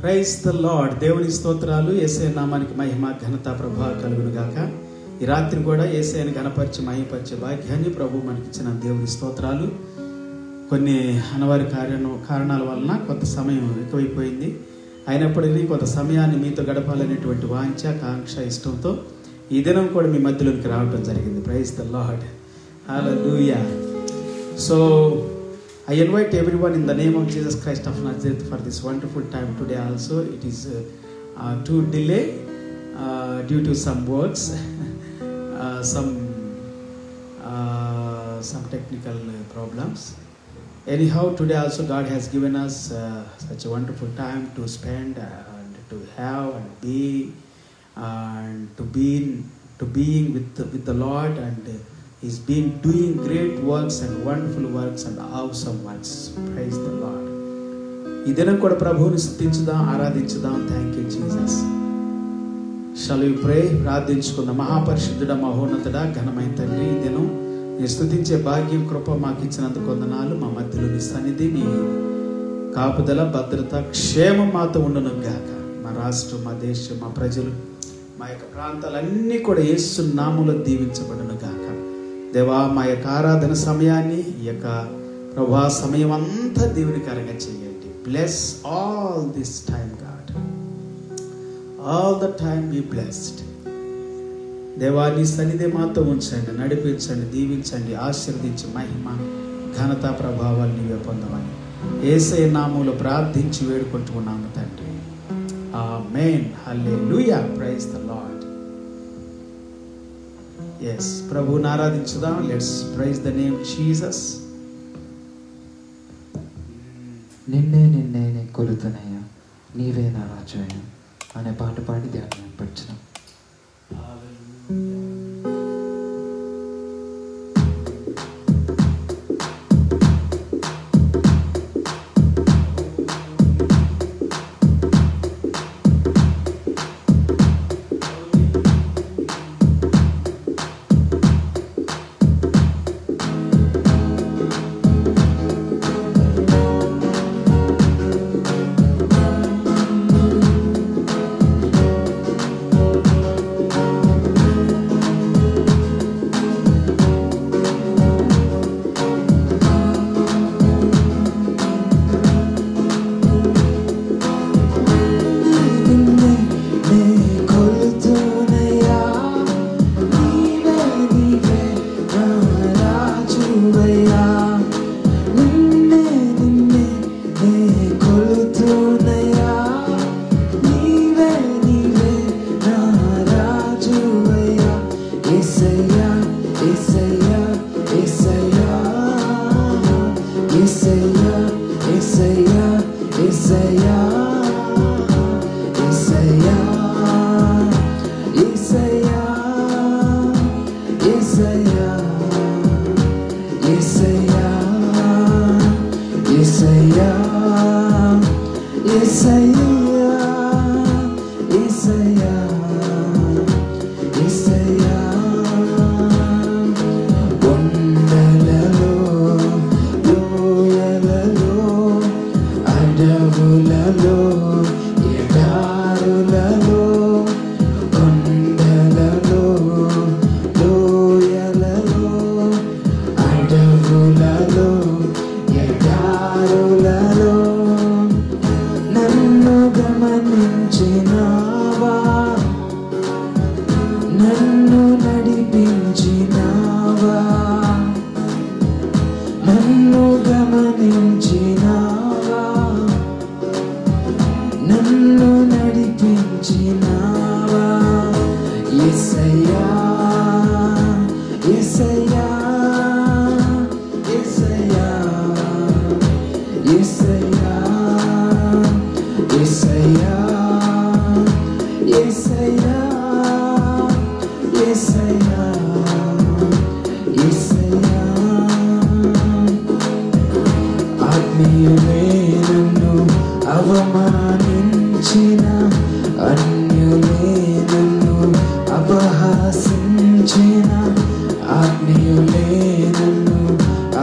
Praise the lord. దేవుని స్తోత్రాలు. యేసయ్య నామానికి మహిమ ఘనత ప్రభావ కలుగును గాక. ఈ రాత్రి కూడా యేసయ్యను ఘనపరిచి మహిమపరిచే భాగ్యాన్ని ప్రభు మనకిచ్చిన దేవుని స్తోత్రాలు. కొన్ని అనవారి కారణాల వలన కొంత సమయం ఎక్కువైపోయింది. అయినప్పటికీ కొంత సమయాన్ని మీతో గడపాలనేటువంటి వాంఛ, కాంక్ష, ఇష్టంతో ఈ దినం కూడా మీ మధ్యలోనికి రావడం జరిగింది. Praise the lord. Hallelujah. So I invite everyone in the name of Jesus Christ of Nazareth for this wonderful time today also. It is too delay due to some works, some technical problems. Anyhow, today also God has given us such a wonderful time to spend and to have and be and to being with the Lord, and He's been doing great works and wonderful works and awesome works. Praise the Lord. ఈ దినం కూడా ప్రభువుని స్తుతించుదాం, ఆరాధించుదాం. Thank you Jesus. Shall we pray? ప్రార్థించుకుందాం. మహాపరిశుద్ధుడా, మహోన్నతుడా, ఘనమైన తండ్రి, ఈ దినం నీ స్తుతించే భాగ్యం, కృప మాకు ఇచ్చినందుకు వందనాలు. మా మధ్యలో నీ సన్నిధి, నీ కాపుదల, భద్రత, క్షేమం మాతో ఉండును గాక. మా రాష్ట్రం, మా దేశం, మా ప్రజలు, మా యొక్క ప్రాంతాలన్నీ కూడా యేసు నామములో దీవించబడును గాక. దేవా, మా యొక్క ఆరాధన సమయాన్ని, ఈ యొక్క ప్రభా సమయం అంతా దేవునికరంగా చేయండి. Bless all this time God, all the time be blessed. దేవా, నీ సన్నిధి మాతో ఉంచండి, నడిపించండి, దీవించండి, ఆశీర్వదించి మహిమ, ఘనత, ప్రభావాలు నీవే పొందమని యేసయ్య నామములో ప్రార్థించి వేడుకుంటున్నాము తండ్రి. Amen. Hallelujah. Praise the Lord. Yes, ప్రభువుని ఆరాధించుదాం. Let's praise the name Jesus. నిన్నే కొలుతునయ్యా, నీవే నా రాజయ్యా అనే పాట పాడి ధ్యానం ఏర్పరిచినాం.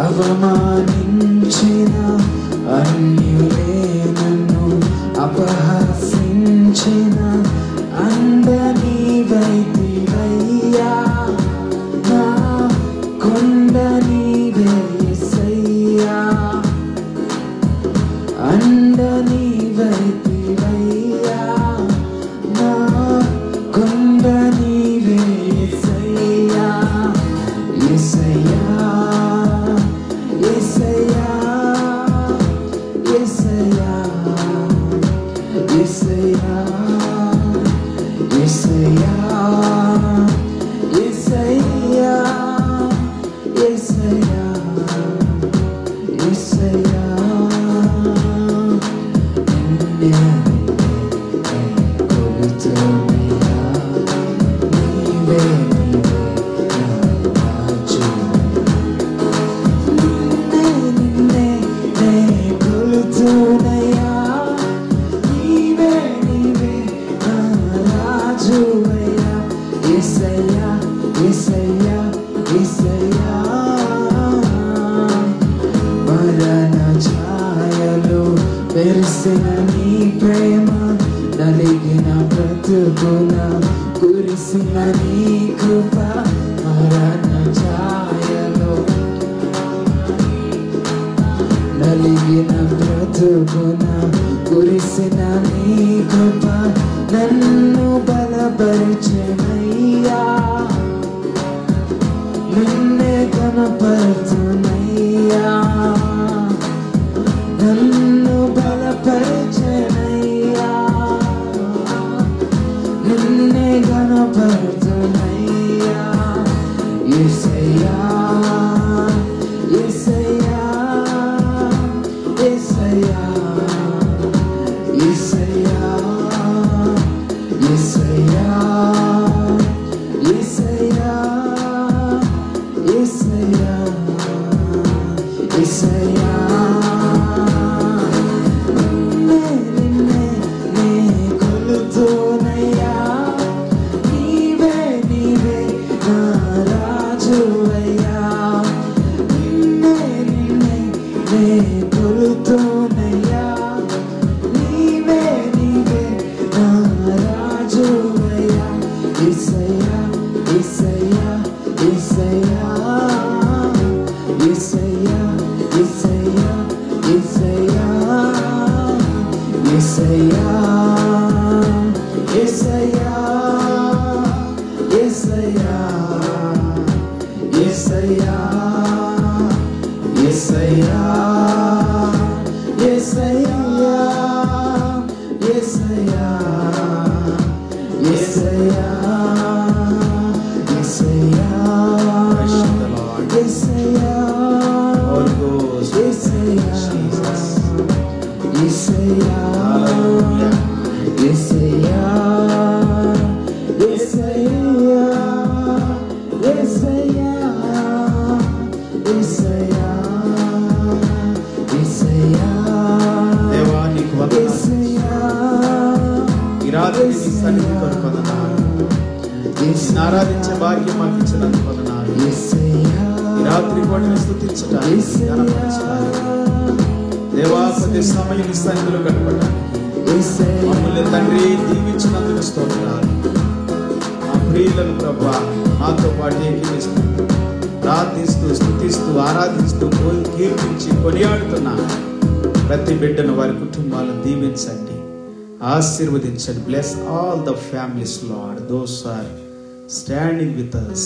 అవమానించిన అన్యులే నన్ను అపహాస అండ నీవైతివయ్యా నా కొండ నీవే యేసయ్యా యేసయ్యా యేసయ్యా యేసయ్యా యేసయ్యా యేసయ్యా యేసయ్యా యేసయ్యా యేసయ్యా నిన్నే కొలుతున్నయ్యా నీవే నా రాజు నిన్నే కొలుతున్నయ్యా నీవే నా రాజువయ్యా యేసయ్యా యేసయ్యా యేసయ్యా మరణ ఛాయలు మెరిసిన నీ ప్రేమ నలిగిన బ్రతుకున కురిసిన నీ కృప మరణ ఛాయలు నలిగిన బ్రతుకున కురిసిన నీ కృప నన్ను బలపరిచెనయ్యా నిన్నే కనపరుచునయ్యా నన్ను బలపరిచెనయ్యా నిన్నే కనపరుచునయ్యా యేసయ్యా యేసయ్యా యేసయ్యా యేసయ్యా యేసయ్యా యేసయ్యా యేసయ్యా యేసయ్యా నిన్నే కొలుతున్నయ్యా నీవే నా రాజువయ్యా నిన్నే కొలుతున్నయ్యా నీవే నా రాజువయ్యా యేసయ్యా యేసయ్యా యేసయ్యా యేసయ్యా యేసయ్యా యేసయ్యా యేసయ్యా యేసయ్యా యేసయ్యా యేసయ్యా యేసయ్యా యేసయ్యా యేసయ్యా యేసయ్యా యేసయ్యా యేసయ్యా Holy Ghost, Jesus. యేసయ్యా Hallelujah. యేసయ్యా యేసయ్యా యేసయ్యా యేసయ్యా యేసయ్యా దేవా నీకు వందనాలు. యేసయ్యా ఈ రాత్రి నీ సన్నిధి కొరకు వందనాలు. నిన్ను ఆరాధించే భాగ్యం మాకు ఇచ్చినందుకు వందనాలు. యేసయ్యా ఈ రాత్రి కూడా నిన్ను స్తుతించడానికి, ఘనపరచడానికి, దేవా ప్రతి సమయం నీ సన్నిధిలో గడపడానికి మమ్మల్ని తండ్రి దీవించినందుకు స్తోత్రాలు. మా ప్రియులను ప్రభువా మాతో పాటు ఏకీవిస్తూ ప్రార్థిస్తూ స్తుతిస్తూ ఆరాధిస్తూ కీర్తించి కొనియాడుతున్న ప్రతి బిడ్డను వారి కుటుంబాలను దీవించండి, ఆశీర్వదించండి. Bless all the families lord, those are standing with us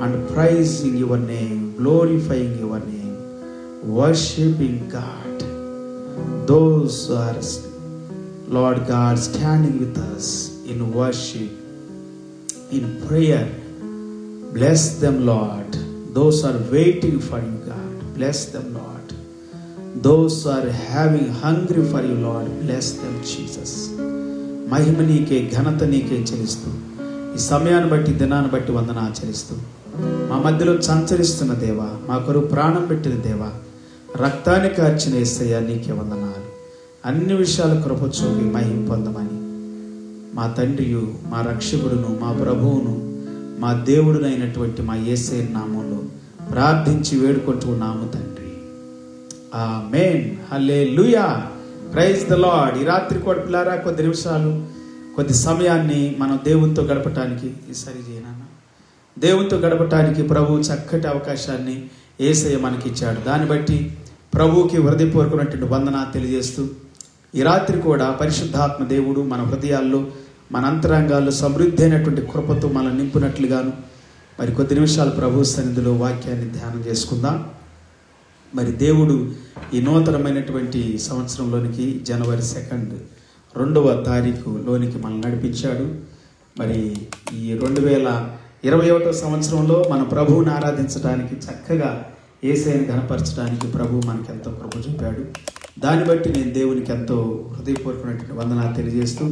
and praising your name, glorifying your name, worshiping God. Those are, Lord God, standing with us in worship, in prayer. Bless them, Lord. Those are waiting for you, God. Bless them, Lord. Those are having hungry for you, Lord. Bless them, Jesus. మహిమ నీకే, ఘనత నీకే చెల్లిస్తూ ఈ సమయాన్ని బట్టి దినాన్ని బట్టి వందన ఆచరిస్తూ మా మధ్యలో సంచరిస్తున్న దేవా, మా కొరకు ప్రాణం పెట్టిన దేవా, రక్తాన్ని కార్చిన యేసయ్య నీకే వందనాలు. అన్ని విషయాల కృప చూపి మహిమ పొందమని మా తండ్రియు, మా రక్షకుడును, మా ప్రభువును, మా దేవుడునైనటువంటి మా యేసయ్య నామంలో ప్రార్థించి వేడుకుంటున్నాము తండ్రి. Amen. Hallelujah. Praise the Lord. ఈ రాత్రి కూడా పిల్లారా కొద్ది నిమిషాలు, కొద్ది సమయాన్ని మనం దేవునితో గడపటానికి సరి చేయనా, దేవునితో గడపటానికి ప్రభు చక్కటి అవకాశాన్ని యేసయ్య మనకిచ్చాడు. దాన్ని బట్టి ప్రభువుకి హృదయపూర్వకమైనటువంటి వందనాలు తెలియజేస్తూ ఈ రాత్రి కూడా పరిశుద్ధాత్మ దేవుడు మన హృదయాల్లో మన అంతరంగాల్లో సమృద్ధి అయినటువంటి కృపతో మనం నింపునట్లుగాను మరి కొద్ది నిమిషాలు ప్రభు సన్నిధిలో వాక్యాన్ని ధ్యానం చేసుకుందాం. మరి దేవుడు ఈ నూతనమైనటువంటి సంవత్సరంలోనికి జనవరి 2 2వ తారీఖులోనికి మనం నడిపించాడు. మరి ఈ 2021వ సంవత్సరంలో మన ప్రభువుని ఆరాధించడానికి, చక్కగా యేసయ్యను ఘనపరచడానికి ప్రభు మనకి ఎంతో కృప చూపాడు. దాన్ని బట్టి నేను దేవునికి ఎంతో హృదయపూర్వకమైనటువంటి వందనాలు తెలియజేస్తూ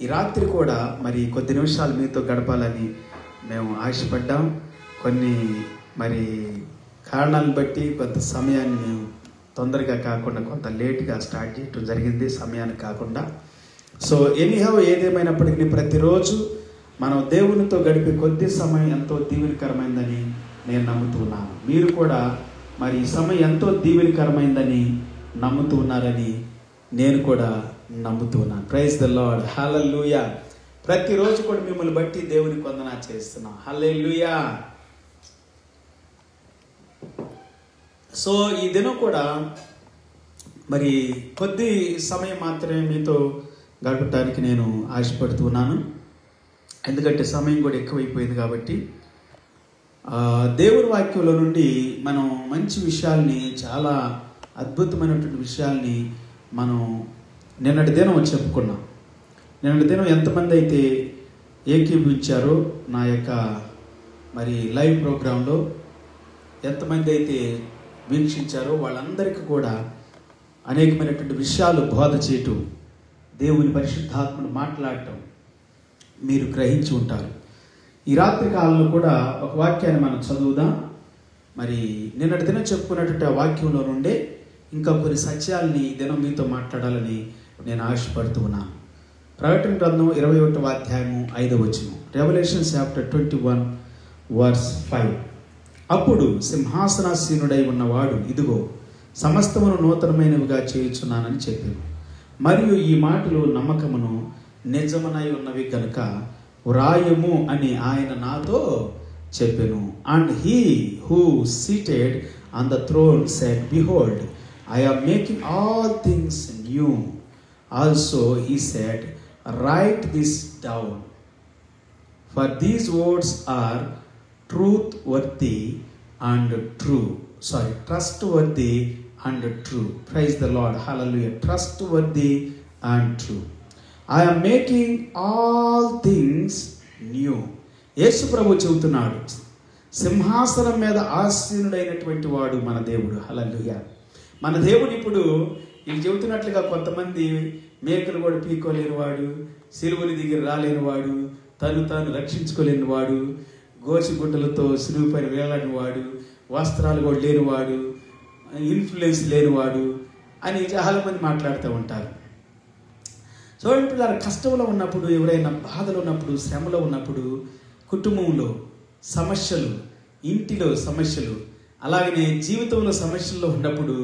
ఈ రాత్రి కూడా మరి కొద్ది నిమిషాలు మీతో గడపాలని మేము ఆశపడ్డాం. కొన్ని మరి కారణాలను బట్టి కొంత సమయాన్ని మేము తొందరగా కాకుండా కొంత లేట్గా స్టార్ట్ చేయడం జరిగింది, సమయానికి కాకుండా. సో ఎనీహౌ ఏదేమైనప్పటికీ ప్రతిరోజు మనం దేవునితో గడిపే కొద్ది సమయం ఎంతో దీవెనకరమైందని నేను నమ్ముతున్నాను. మీరు కూడా మరి ఈ సమయం ఎంతో దీవెనకరమైందని నమ్ముతూ ఉన్నారని నేను కూడా నమ్ముతున్నాను. ప్రైజ్ ద లార్డ్, హల్లెలూయా. ప్రతిరోజు కూడా మిమ్మల్ని బట్టి దేవునికి వందనాలు చేస్తున్నాం. హల్లెలూయా. సో ఈ దినం కూడా మరి కొద్ది సమయం మాత్రమే మీతో గడపడానికి నేను ఆశపడుతున్నాను. ఎందుకంటే సమయం కూడా ఎక్కువైపోయింది కాబట్టి దేవుని వాక్యంలో నుండి మనం మంచి విషయాల్ని, చాలా అద్భుతమైనటువంటి విషయాల్ని మనం నిన్నటి దినం చెప్పుకున్నాం. నిన్నటి దినం ఎంతమంది అయితే ఏకీభవించారో నా యొక్క మరి లైవ్ ప్రోగ్రాంలో, ఎంతమంది అయితే వీక్షించారో వాళ్ళందరికీ కూడా అనేకమైనటువంటి విషయాలు బోధ చేయటం, దేవుని పరిశుద్ధాత్మను మాట్లాడటం మీరు గ్రహించి ఉంటారు. ఈ రాత్రి కాలంలో కూడా ఒక వాక్యాన్ని మనం చదువుదాం. మరి నిన్నటి దినం చెప్పుకున్నటువంటి ఆ వాక్యంలో నుండే ఇంకా కొన్ని సత్యాలని దినం మీతో మాట్లాడాలని నేను ఆశపడుతూ ఉన్నాను. ప్రకటన గ్రంథం 21వ అధ్యాయము 5వ వచనం, రెవల్యూషన్ చాప్టర్ 21 వర్స్ 5. అప్పుడు సింహాసనాసీనుడై ఉన్నవాడు, ఇదిగో సమస్తమును నూతనమైనవిగా చేయుచున్నానని చెప్పాను. మరియు ఈ మాటలు నమ్మకమును నిజమునై ఉన్నవి కనుక వ్రాయము అని ఆయన నాతో చెప్పెను. And he who seated on the throne said, behold, I am making all things new. Also he said, write this down, for these words are trustworthy and true. Praise the Lord, hallelujah. Trustworthy and true. I am making all things new. యేసు ప్రభు చెబుతున్నాడు, సింహాసనం మీద ఆసీనుడైనటువంటి వాడు మన దేవుడు. హల్లెలూయా. మన దేవుడు ఇప్పుడు వీళ్ళు చెబుతున్నట్లుగా కొంతమంది మేకలు కూడా పీక్కోలేని వాడు, సిలువని దిగి రాలేని వాడు, తను తాను రక్షించుకోలేని వాడు, గోచిగుడ్డలతో సిలువ పైన వేలాడిన వాడు, వస్త్రాలు కూడా లేనివాడు, ఇన్ఫ్లుయెన్స్ లేనివాడు అని చాలామంది మాట్లాడుతూ ఉంటారు. చూడండి పిల్లలు, కష్టంలో ఉన్నప్పుడు, ఎవరైనా బాధలో ఉన్నప్పుడు, శ్రమలో ఉన్నప్పుడు, కుటుంబంలో సమస్యలు, ఇంటిలో సమస్యలు, అలాగనే జీవితంలో సమస్యల్లో ఉన్నప్పుడు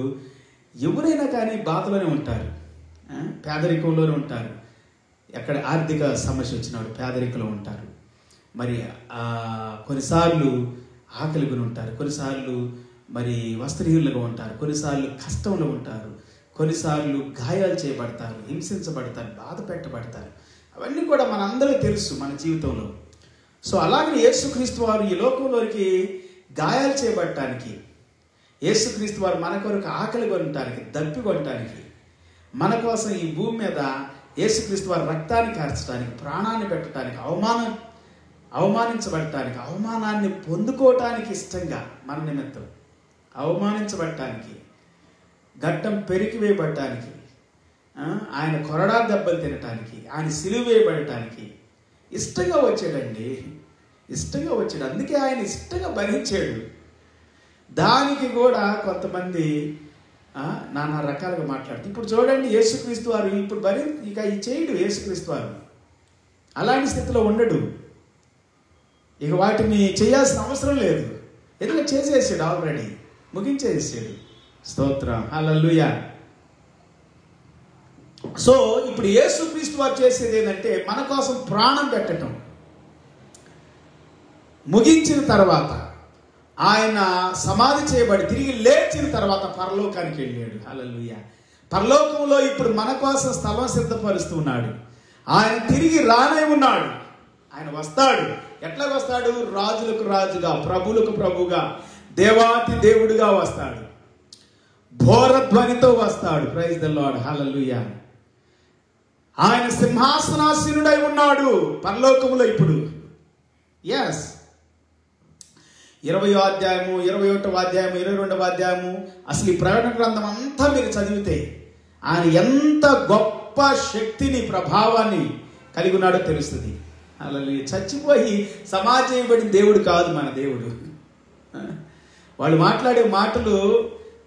ఎవరైనా కానీ బాధలోనే ఉంటారు, పేదరికంలోనే ఉంటారు. ఎక్కడ ఆర్థిక సమస్య వచ్చినప్పుడు పేదరికంలో ఉంటారు. మరి కొన్నిసార్లు ఆకలిగా ఉంటారు, కొన్నిసార్లు మరి వస్త్రహీనులుగా ఉంటారు, కొన్నిసార్లు కష్టంలో ఉంటారు, కొన్నిసార్లు గాయాలు చేయబడతారు, హింసించబడతారు, బాధ పెట్టబడతారు. అవన్నీ కూడా మనందరికీ తెలుసు మన జీవితంలో. సో అలాగే యేసుక్రీస్తు వారు ఈ లోకంలోకి గాయాలు చేయబడటానికి, యేసుక్రీస్తు వారు మన కొరకు ఆకలి కొనటానికి, దప్పి కొనటానికి, మన కోసం ఈ భూమి మీద యేసుక్రీస్తు వారు రక్తాన్ని కార్చడానికి, ప్రాణాన్ని పెట్టడానికి, అవమానించబడటానికి, అవమానాన్ని పొందుకోవటానికి, ఇష్టంగా మన నిమిత్తం అవమానించబడటానికి, గడ్డం పెరికి వేయబడటానికి, ఆయన కొరడా దెబ్బలు తినటానికి, ఆయన సిలువ వేయబడటానికి ఇష్టంగా వచ్చాడండి. ఇష్టంగా వచ్చాడు, అందుకే ఆయన ఇష్టంగా భరించాడు. దానికి కూడా కొంతమంది నానా రకాలుగా మాట్లాడుతుంది. ఇప్పుడు చూడండి, యేసుక్రీస్తు వారు ఇప్పుడు ఇక ఈ చేయడు. యేసుక్రీస్తు వారు అలాంటి స్థితిలో ఉండడు. ఇక వాటిని చేయాల్సిన అవసరం లేదు, ఎందుకంటే చేసేసాడు, ఆల్రెడీ ముగించేసాడు. స్తోత్రం, హల్లెలూయా. సో ఇప్పుడు యేసుక్రీస్తు వారు చేసేది ఏంటంటే మన కోసం ప్రాణం పెట్టడం. ముగించిన తర్వాత ఆయన సమాధి చేయబడి తిరిగి లేచిన తర్వాత పరలోకానికి వెళ్ళాడు. హల్లెలూయా. పరలోకంలో ఇప్పుడు మన కోసం స్థలం సిద్ధపరుస్తున్నాడు. ఆయన తిరిగి రానే ఉన్నాడు. ఆయన వస్తాడు. ఎట్లా వస్తాడు? రాజులకు రాజుగా, ప్రభులకు ప్రభుగా, దేవాతి దేవుడిగా వస్తాడు. ఘోరధ్వనితో వస్తాడు. Praise the lord. హల్లెలూయా. ఆయన సింహాసనాసీనుడై ఉన్నాడు పరలోకములో ఇప్పుడు. ఎస్. 20వ అధ్యాయము, 21వ అధ్యాయము, 22వ అధ్యాయము, అసలు ఈ ప్రకటన గ్రంథం అంతా మీరు చదివితే ఆయన ఎంత గొప్ప శక్తిని, ప్రభావాన్ని కలిగి ఉన్నాడో తెలుస్తుంది. అలా చచ్చిపోయి సమాధి చేయబడిన దేవుడు కాదు మన దేవుడు. వాళ్ళు మాట్లాడే మాటలు,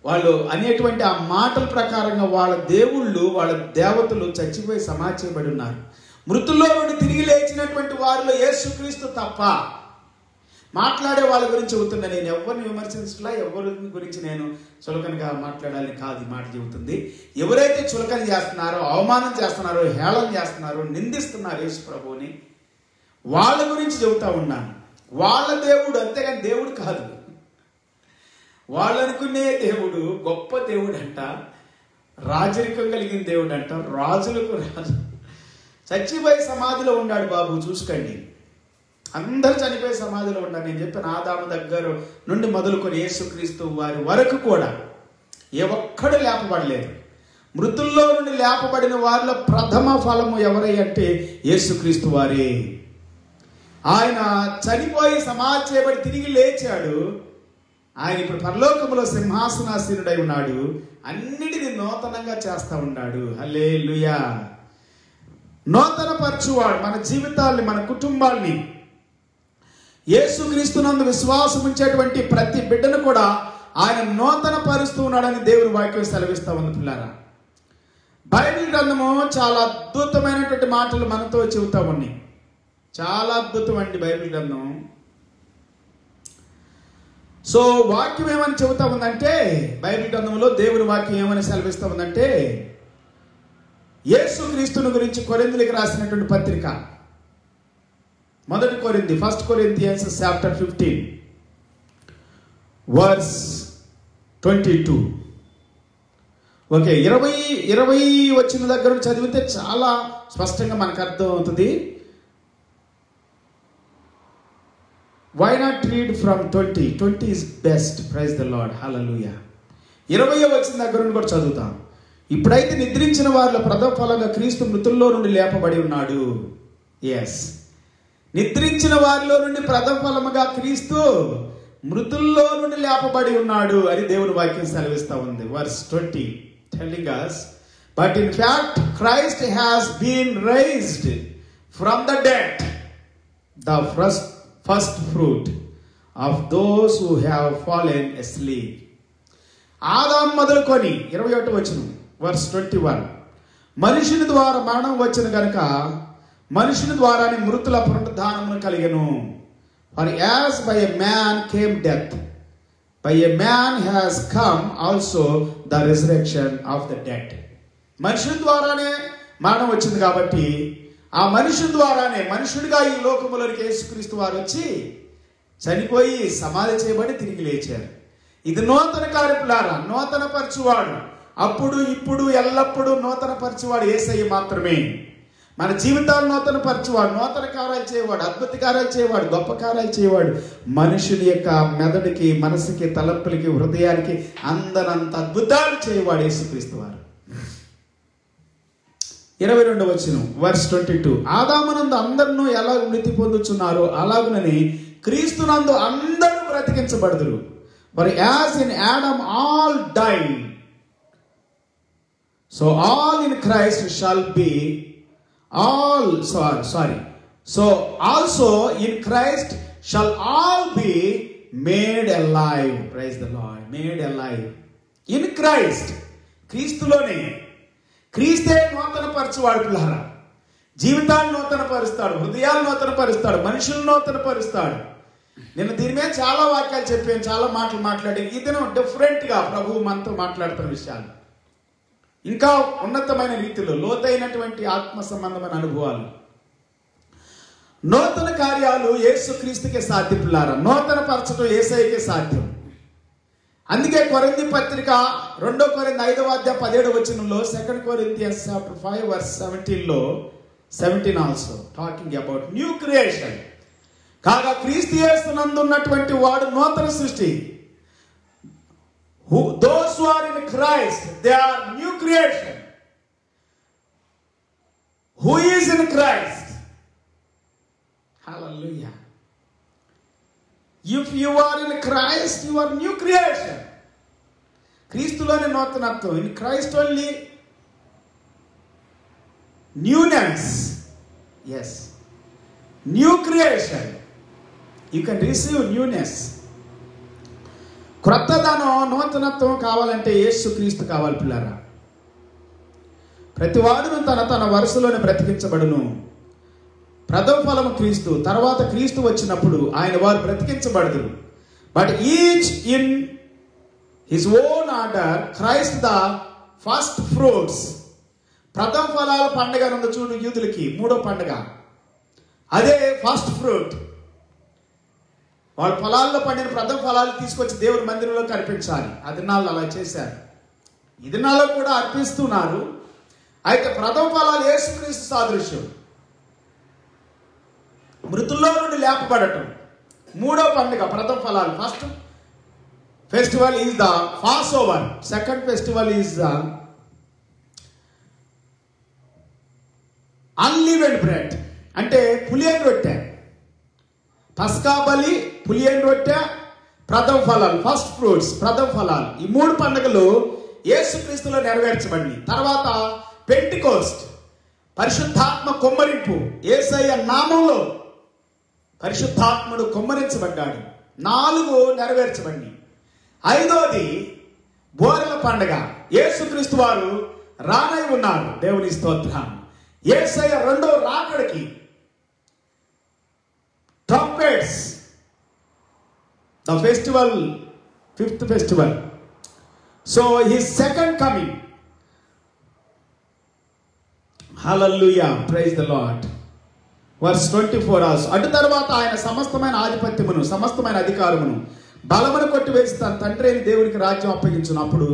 వాళ్ళు అనేటువంటి ఆ మాటల ప్రకారంగా వాళ్ళ దేవుళ్ళు, వాళ్ళ దేవతలు చచ్చిపోయి సమాధి చేయబడి ఉన్నారు. మృతుల్లో నుండి తిరిగి లేచినటువంటి వారిలో యేసుక్రీస్తు తప్ప మాట్లాడే వాళ్ళ గురించి చెబుతున్నా. నేను ఎవరిని విమర్శించట్లా, ఎవరి గురించి నేను చులకనగా మాట్లాడాలని కాదు ఈ మాట చెబుతుంది. ఎవరైతే చులకన చేస్తున్నారో, అవమానం చేస్తున్నారో, హేళన చేస్తున్నారో, నిందిస్తున్నారో యేసు ప్రభువుని, వాళ్ళ గురించి చెబుతా ఉన్నాను. వాళ్ళ దేవుడు, అంతేగాని దేవుడు కాదు. వాళ్ళు అనుకునే దేవుడు గొప్ప దేవుడు అంట, రాజరికం కలిగిన దేవుడు అంట, రాజులకు రాజు. చచ్చిపోయి సమాధిలో ఉన్నాడు బాబు, చూసుకోండి. అందరూ చనిపోయి సమాధిలో ఉన్నారు. నేను చెప్పిన ఆదాము దగ్గర నుండి మొదలుకొని యేసుక్రీస్తు వారి వరకు కూడా ఏ ఒక్కడు లేపబడలేదు. మృతుల్లో నుండి లేపబడిన వారిలో ప్రథమ ఫలము ఎవరై అంటే యేసుక్రీస్తు వారే. ఆయన చనిపోయి సమాధి చేయబడి తిరిగి లేచాడు. ఆయన ఇప్పుడు పరలోకములో సింహాసనాసీనుడై ఉన్నాడు. అన్నిటిని నూతనంగా చేస్తా ఉన్నాడు. హల్లెలూయా. నూతన పరచువాడు మన జీవితాల్ని, మన కుటుంబాల్ని. యేసుక్రీస్తునందు విశ్వాసం ఉంచేటువంటి ప్రతి బిడ్డను కూడా ఆయన నూతన పరుస్తూ ఉన్నాడని దేవుని వాక్యం సెలవిస్తా ఉంది పిల్లారా. బైబిల్ గ్రంథము చాలా అద్భుతమైనటువంటి మాటలు మనతో చెబుతా ఉన్నాయి. చాలా అద్భుతం అండి బైబిల్ గ్రంథం. సో వాక్యం ఏమని చెబుతా ఉందంటే, బైబిల్ గ్రంథంలో దేవుని వాక్యం ఏమని సెలవిస్తా ఉందంటే, యేసుక్రీస్తుని గురించి కొరింథీయులకు రాసినటువంటి పత్రిక, మొదటి కొరింథీ, 1 Corinthians chapter 15 verse 22. ఓకే, 20 వచ్చిన దగ్గర చదివితే చాలా స్పష్టంగా మనకు అర్థం అవుతుంది. Why not read from 20? 20 is best. Praise the Lord. Hallelujah. 20వ వచ్చిన దగ్గర నుండి కూడా చదువుతాం. ఇప్పుడైతే నిద్రించిన వారిలో ప్రథమ ఫలంగా క్రీస్తు మృతుల్లో నుండి లేపబడి ఉన్నాడు. ఎస్, నిద్రించిన వారిలో నుండి ప్రథమ ఫలముగా క్రీస్తు మృతుల్లో నుండి లేపబడి ఉన్నాడు అని దేవుని వాక్యం సెలవిస్తా ఉంది. Verse 20 telling us, but in fact Christ has been raised from the dead, the first fruit of those who have fallen asleep. ఆదాము మొదలుకొని 21వ వచనం verse 21, మనుషుని ద్వారా మరణం వచ్చిన కనుక మనుషుని ద్వారానే మృతుల పునరుద్ధానమును కలిగెను. For as by a man came death, by a man has come also the resurrection of the dead. మనుషుని ద్వారానే మరణం వచ్చింది కాబట్టి ఆ మనుషుని ద్వారానే మనుషుడిగా ఈ లోకములోకి యేసుక్రీస్తు వారు వచ్చి చనిపోయి సమాధి చేయబడి తిరిగి లేచారు. ఇది నూతన కార్యపులారా, నూతన పరచువాడు. అప్పుడు ఇప్పుడు ఎల్లప్పుడూ నూతన పరచువాడు యేసయ్య మాత్రమే. మన జీవితాలు నూతన పరచువాడు, నూతన కార్యాలు చేయవాడు, అద్భుత కార్యాలు చేయవాడు, గొప్ప కార్యాలు చేయవాడు. మనుషుని యొక్క మెదడుకి, మనసుకి, తలంపులకి, హృదయానికి అందనంత అద్భుతాలు చేయవాడు యేసుక్రీస్తు వారు. 22వ వచనం verse 22, ఆదామునందు అందరూ ఎలా మృతి పొందుచున్నారో అలాగునని క్రీస్తునందు అందరూ బ్రతికించబడుదురు. For as in Adam all died, so all in Christ shall be so also in Christ shall all be made alive. Praise the Lord. Made alive in Christ. క్రీస్తులోనే. క్రీస్తే నూతన పరచువాడు పిల్లరా. జీవితాన్ని నూతన పరుస్తాడు, హృదయాలు నూతన పరుస్తాడు, మనుషులను నూతన పరుస్తాడు. నేను దీని మీద చాలా వాక్యాలు చెప్పాను, చాలా మాటలు మాట్లాడాను. ఇది డిఫరెంట్గా ప్రభువు మనతో మాట్లాడుతున్న విషయాలు, ఇంకా ఉన్నతమైన రీతిలో లోతైనటువంటి ఆత్మ సంబంధమైన అనుభవాలు. నూతన కార్యాలు యేసుక్రీస్తుకే సాధ్యం పిల్లారా. నూతన పరచడం యేసయ్యకే సాధ్యం. అందుకే కొరింథీ పత్రిక 2 కొరింథీ 5వ అధ్యాయం 17వ వచనంలో 2 Corinthians chapter 5 verse 17 also talking about new creation. కాగా క్రీస్తు యేసునందు ఉన్నటువంటి వాడు నూతన సృష్టి. Those who are in Christ, they are new creation. Who is in Christ? Hallelujah. If you are in Christ, you are new creation. క్రీస్తులోని నూతనత్వం. In Christ only newness. Yes. New creation. You can receive newness. క్రొత్తదనం, నూతనత్వం కావాలంటే యేసుక్రీస్తు కావాలి పిల్లరా. ప్రతివాడును తన వరుసలోనే బ్రతికించబడును. ప్రథమ ఫలము క్రీస్తు, తర్వాత క్రీస్తు వచ్చినప్పుడు ఆయన వారు బ్రతికించబడదురు. But each in his own order, Christ the first fruits. ప్రథమ ఫలాల పండుగ ఉంది చూడు యూదులకి, 3వ పండుగ. అదే ఫస్ట్ ఫ్రూట్. వాళ్ళ పొలాల్లో పండిన ప్రథమ ఫలాలు తీసుకొచ్చి దేవుని మందిరంలో కనిపించాలి. ఆ దినాల్లో అలా చేశారు. ఈ దినాల్లో కూడా అర్పిస్తున్నారు. అయితే ప్రథమ ఫలాలు యేసుక్రీస్తు సాదృశ్యం. మృతుల్లో నుండి లేపబడటం 3వ పండుగ ప్రథమ ఫలాలు. First festival is the Passover. Second festival is the unleavened bread, అంటే పులియని రొట్టె. పస్కా బలి, పులియని రొట్టె, ప్రథమ ఫలాలు, ఫస్ట్ ఫ్రూట్స్, ప్రథమ ఫలాలు. ఈ 3 పండుగలు యేసుక్రీస్తులో నెరవేర్చబడింది. తర్వాత పెంటెకోస్ట్, పరిశుద్ధాత్మ కొమ్మరింపు. యేసయ్య నామంలో పరిశుద్ధాత్ముడు కొమ్మరించబడ్డాడు. 4 నెరవేర్చబడి. 5వది బోరల పండుగ. యేసుక్రీస్తు వారు రానై ఉన్నారు. దేవుని స్తోత్రం. యేసయ్య 2వ రాకడికి trumpets, the festival, 5th festival. So his second coming. Hallelujah, praise the Lord. Verse 24 also. అటు తర్వాత ఆయన సమస్తమైన ఆధిపత్యమును, సమస్తమైన అధికారమును, బలమును కొట్టివేసి తన తండ్రి అయిన దేవునికి రాజ్యం అప్పగించినప్పుడు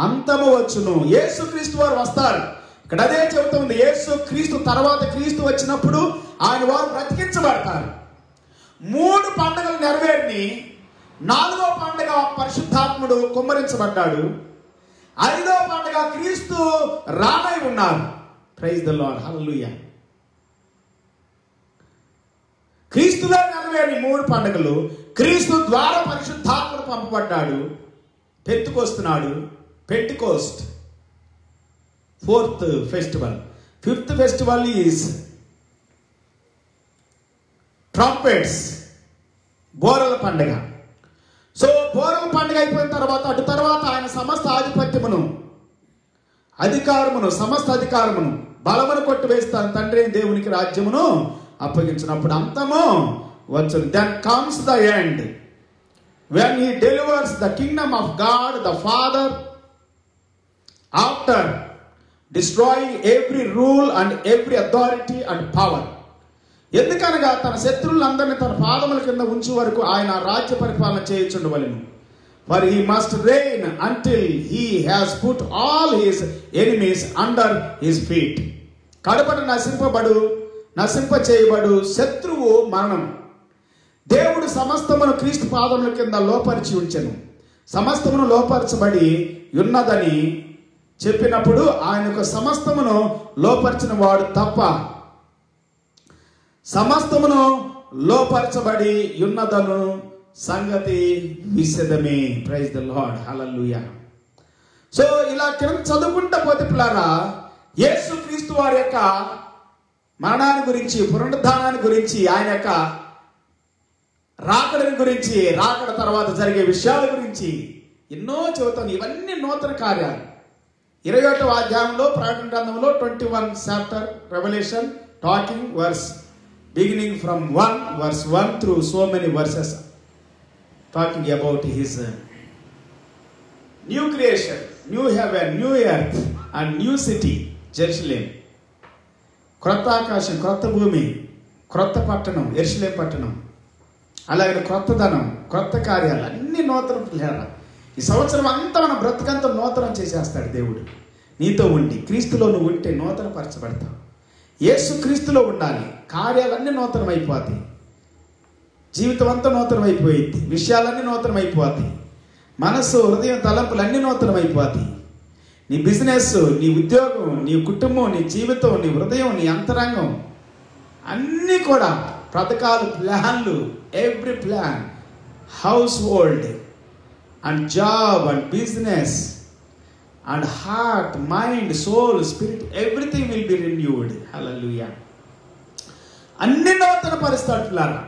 అంతము వచ్చును. యేసుక్రీస్తు వారు వస్తారు. ఇక్కడ అదే చెబుతుంది. యేసుక్రీస్తు తర్వాత క్రీస్తు వచ్చినప్పుడు ఆయన వారు బ్రతికించబడతారు. 3 పండుగలు నెరవేరిని. 4వ పండుగ పరిశుద్ధాత్ముడు కుమ్మరించబడ్డాడు. 5వ పండుగ క్రీస్తు రానై ఉన్నారు. Praise the lord. హల్లెలూయా. క్రీస్తులో నెరవేరి 3 పండుగలు. క్రీస్తు ద్వారా పరిశుద్ధాత్ముడు పంపబడ్డాడు. పెంతెకోస్తున్నాడు. Pentecost 4th festival. 5th festival is trumpets, బోరల పండుగ. సో బోరల పండుగ అయిపోయిన తర్వాత అటు తర్వాత ఆయన సమస్త ఆధిపత్యమును, అధికారమును, సమస్త అధికారమును, బలమును కొట్టివేస్తాను తండ్రి దేవునికి రాజ్యమును అప్పగించినప్పుడు అంతము వచ్చును. Then comes the end, when he delivers the kingdom of God the father after destroying every rule and every authority and power. ఎందుకనగా తన శత్రువులందరినీ తన పాదముల కింద ఉంచు వరకు ఆయన రాజ్య పరిపాలన చేయుచుండవలెను. For he must reign until he has put all his enemies under his feet. కడపట నశింప చేయబడు శత్రువు మరణం. దేవుడు సమస్తమును క్రీస్తు పాదముల కింద లోపరిచి ఉంచెను. సమస్తమును లోపరచబడి ఉన్నదని చెప్పినప్పుడు ఆయనకు సమస్తమును లోపరిచిన వాడు తప్ప సమస్తమును లోపరచబడి ఉన్నదను సంగతి విశదమే. Praise the lord. Hallelujah. So ఇలా కింద చదువుకుంటా పోతే పిల్లారా, యేసుక్రీస్తు వారి యొక్క మరణాన్ని గురించి, పునరుద్ధానాన్ని గురించి, ఆయన యొక్క రాకడని గురించి, రాకడ తర్వాత జరిగే విషయాల గురించి ఎన్నో చెబుతాను. ఇవన్నీ నూతన కార్యాలు. 21వ అధ్యాయంలో ప్రకటన గ్రంథంలో 21 chapter revolution talking verse beginning from 1 verse 1 through so many verses talking about his new creation, new heaven, new earth and new city Jerusalem. క్రొత్త ఆకాశం, క్రొత్త భూమి, క్రొత్త పట్టణం యెరూషలేము పట్టణం, అలాగే క్రొత్తదనం, క్రొత్త కార్యాలు అన్ని నూతనం పిల్లరా. ఈ సంవత్సరం అంతా మన బ్రతుకంతా నూతనం చేసేస్తాడు దేవుడు. నీతో ఉండి క్రీస్తులో నువ్వు ఉంటే నూతన పరచబడతావు. యేసు క్రీస్తులో ఉండాలి, కార్యాలన్నీ నూతనం అయిపోతాయి, జీవితం అంతా నూతనం అయిపోయింది, విషయాలన్నీ నూతనం అయిపోతాయి, మనసు హృదయం తలంపులు అన్నీ నూతనం అయిపోతాయి. నీ బిజినెస్, నీ ఉద్యోగం, నీ కుటుంబం, నీ జీవితం, నీ హృదయం, నీ అంతరంగం అన్నీ కూడా పథకాలు, ప్లాన్లు, every plan, household and job and business and heart, mind, soul, spirit, everything will be renewed. Hallelujah. అన్ని నూతన పరిస్థితులారా.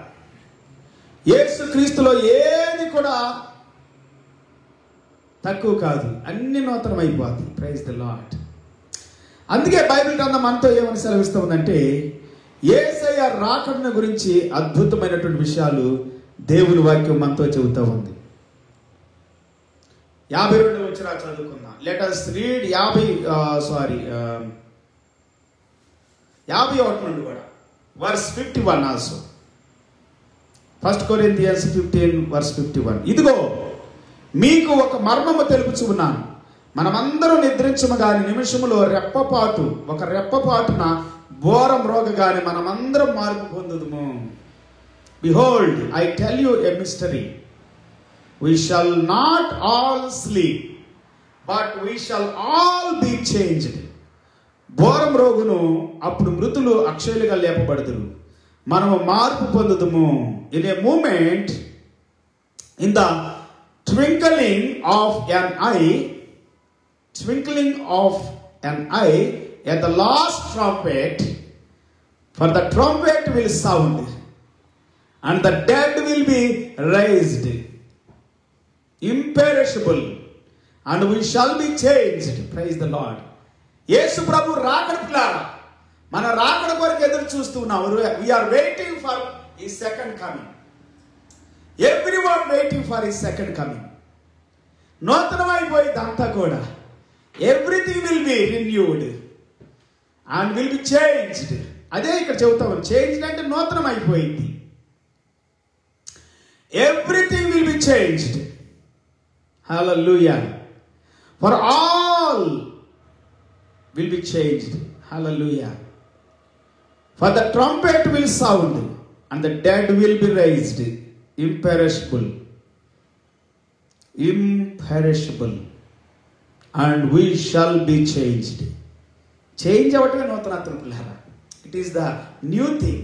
యేసు క్రీస్తులో ఏది కూడా తక్కువ కాదు, అన్ని నూతనం అయిపోతుంది. Praise the lord. అందుకే బైబిల్ గ్రంథం మనతో ఏమని సెలవిస్తూ ఉందంటే, యేసయ్య రాకడను గురించి అద్భుతమైనటువంటి విషయాలు దేవుని వాక్యం మనతో చెబుతూ ఉంది. 52వ వచనం చదువుకుందాం. లెట్ us read 51 నుండి కూడా verse 51 also. 1 Corinthians 15:51. ఇదిగో మీకు ఒక మర్మము తెలుపుచు ఉన్నాను. మనమందరం నిద్రించము గాని నిమిషములో రెప్పపాటు, ఒక రెప్పపాటున బోరం రోగగాని మనమందరం మార్పు పొందుదుము. Behold, I tell you a mystery. We shall not all sleep, but we shall all be changed. బోరం రోగును అప్పుడు మృతులు అక్షయులుగా లేపబడుదురు, మనము మార్పు పొందుదుము. In a moment, in the twinkling of an eye, at the last trumpet, for the trumpet will sound, and the dead will be raised imperishable, and we shall be changed. Praise the Lord. యేసు ప్రభు రాకడలా మన రాకడ కొరకు ఎదురు చూస్తున్నాం. We are waiting for his second coming. Everyone waiting for his second coming. నూతనమైపోయింది అంతా కూడా. Everything will be renewed and will be changed. అదే ఇక్కడ చెబుతాం. చేంజ్ అంటే నూతనం అయిపోయింది. Everything will be changed. Hallelujah. For all will be changed. Hallelujah. For the trumpet will sound, and the dead will be raised imperishable, and we shall be changed. Change avadame నూతనత్వం పిల్లరా. It is the new thing.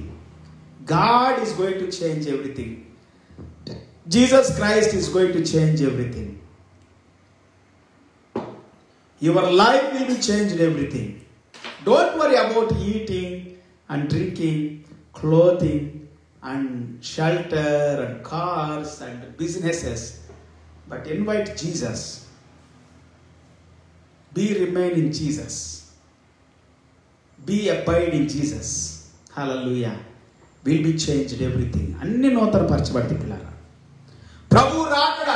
God is going to change everything. Jesus Christ is going to change everything. Your life will be changed, everything. Don't worry about eating and drinking, clothing and shelter and cars and businesses, but invite Jesus. Remain in Jesus. Abide in Jesus. Hallelujah. Will be changed everything. అన్ని నూతన పరచబడి పిల్లరా. ప్రభు రాకడ,